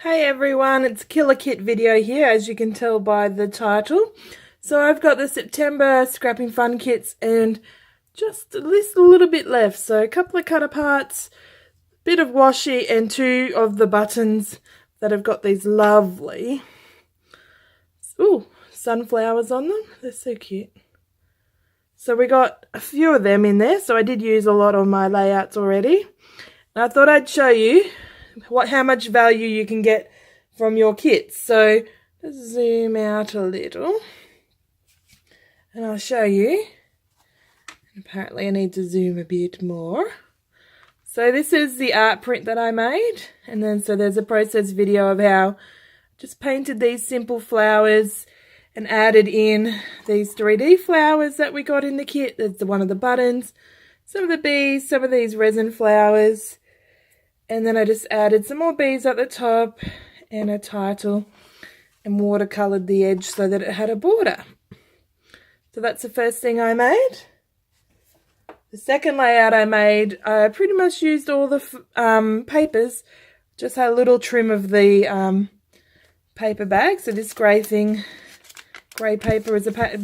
Hey everyone, it's Killer Kit video here, as you can tell by the title. So I've got the September Scrapping Fun kits and just a little bit left. So a couple of cut aparts, bit of washi, and two of the buttons that have got these lovely sunflowers on them. They're so cute. So we got a few of them in there, so I did use a lot on my layouts already. And I thought I'd show you how much value you can get from your kits. So just zoom out a little and I'll show you. Apparently I need to zoom a bit more. So this is the art print that I made, and then so there's a process video of how I just painted these simple flowers and added in these 3D flowers that we got in the kit. There's one of the buttons, some of the bees, some of these resin flowers, and then I just added some more bees at the top and a title and watercolored the edge so that it had a border. So that's the first thing I made. The second layout I made, I pretty much used all the papers, just had a little trim of the paper bag. So this grey paper is a paper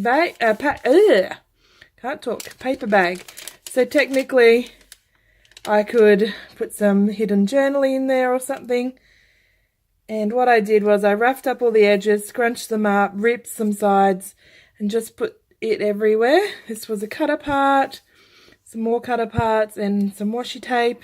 bag. So technically I could put some hidden journaling in there or something. And what I did was I roughed up all the edges, scrunched them up, ripped some sides, and just put it everywhere. This was a cut apart, some more cut aparts, and some washi tape.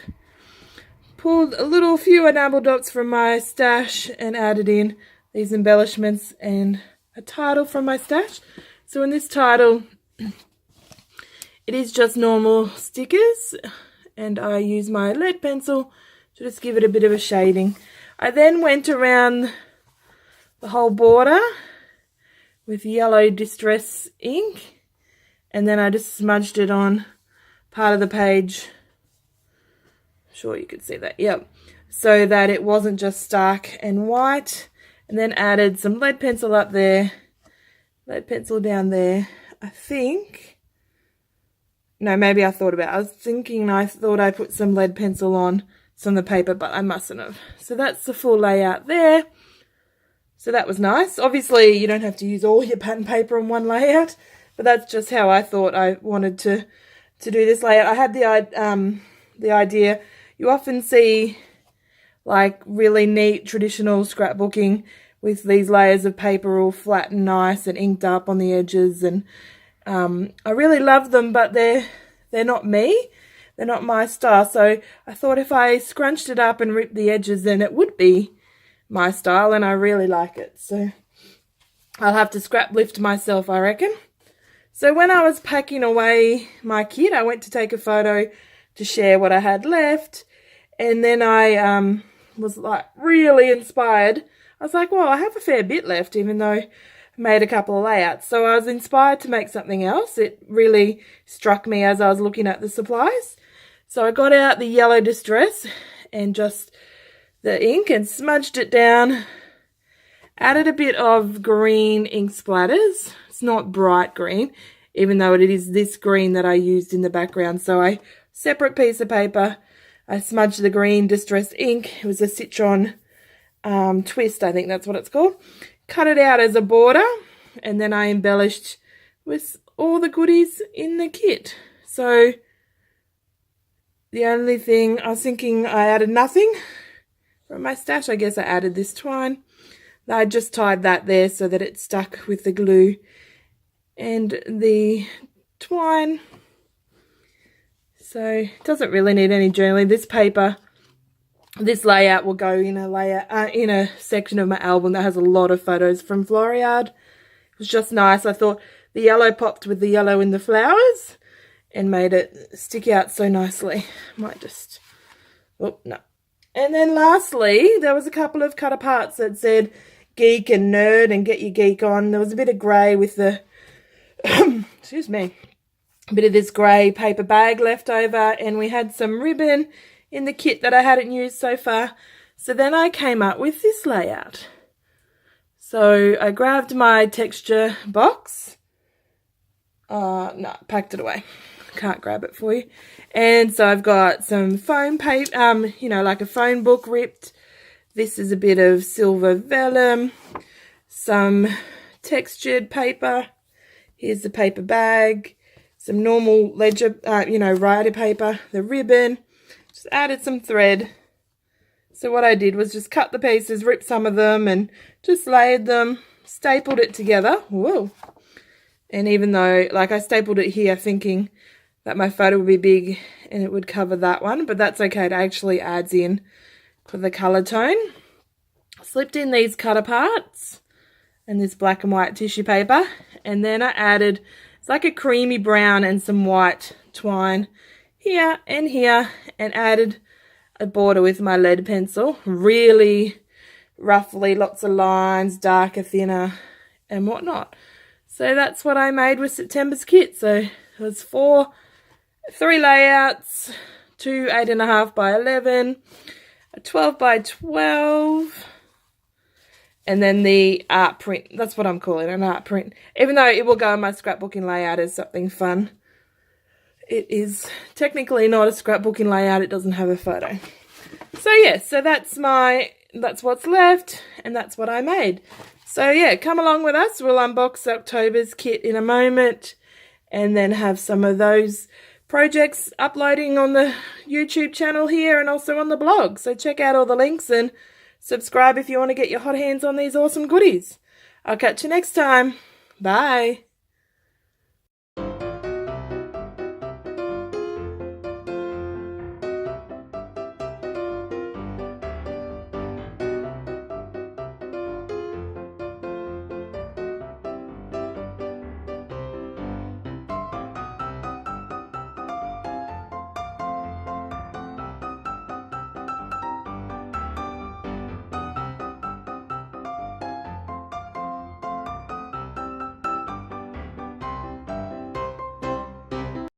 Pulled a few enamel dots from my stash and added in these embellishments and a title from my stash. So in this title, it is just normal stickers, and I use my lead pencil to just give it a bit of a shading. I then went around the whole border with yellow distress ink, and then I just smudged it on part of the page. I'm sure you could see that, yep. So that it wasn't just stark and white, and then added some lead pencil up there, lead pencil down there. I thought I put some lead pencil on some of the paper, but I mustn't have. So that's the full layout there. So that was nice. Obviously you don't have to use all your pattern paper on one layout, but that's just how I thought I wanted to do this layout. I had the idea, you often see like really neat traditional scrapbooking with these layers of paper all flat and nice and inked up on the edges, and I really love them, but they're not me. They're not my style. So I thought if I scrunched it up and ripped the edges, then it would be my style, and I really like it. So I'll have to scrap lift myself, I reckon. So when I was packing away my kit, I went to take a photo to share what I had left, and then I was like really inspired. I was like, well, I have a fair bit left, even though I made a couple of layouts. So I was inspired to make something else. It really struck me as I was looking at the supplies. So I got out the yellow distress and just the ink and smudged it down. Added a bit of green ink splatters. It's not bright green, even though it is this green that I used in the background. So I separate piece of paper, I smudged the green distress ink. It was a Citron twist, I think that's what it's called. Cut it out as a border, and then I embellished with all the goodies in the kit. So the only thing, I was thinking I added nothing from my stash. I guess I added this twine. I just tied that there so that it stuck with the glue and the twine. So it doesn't really need any journaling. This paper, this layout will go in a section of my album that has a lot of photos from Floriade. It was just nice. I thought the yellow popped with the yellow in the flowers and made it stick out so nicely. Might just, oh no. And then lastly, there was a couple of cut aparts that said geek and nerd and get your geek on. There was a bit of grey with the, excuse me, a bit of this grey paper bag left over, and we had some ribbon in the kit that I hadn't used so far. So then I came up with this layout. So I grabbed my texture box. No, packed it away. Can't grab it for you. And so I've got some foam paper, like a phone book ripped, This is a bit of silver vellum, some textured paper. Here's the paper bag, some normal ledger, writer paper, the ribbon. Just added some thread. So what I did was just cut the pieces, rip some of them, and just layered them, stapled it together. Whoa. And even though, like, I stapled it here thinking that my photo would be big and it would cover that one, but that's okay. It actually adds in for the colour tone. Slipped in these cutter parts and this black and white tissue paper, and then I added, it's like a creamy brown and some white twine here and here, and added a border with my lead pencil, really roughly, lots of lines, darker, thinner, and whatnot. So that's what I made with September's kit. So it was 3 layouts, 2 8.5 by 11, a 12 by 12, and then the art print. That's what I'm calling an art print, even though it will go in my scrapbooking layout as something fun. It is technically not a scrapbooking layout. It doesn't have a photo. So yeah, so that's what's left, and that's what I made. So yeah, come along with us. We'll unbox October's kit in a moment, and then have some of those projects uploading on the YouTube channel here and also on the blog. So check out all the links and subscribe if you want to get your hot hands on these awesome goodies. I'll catch you next time. Bye.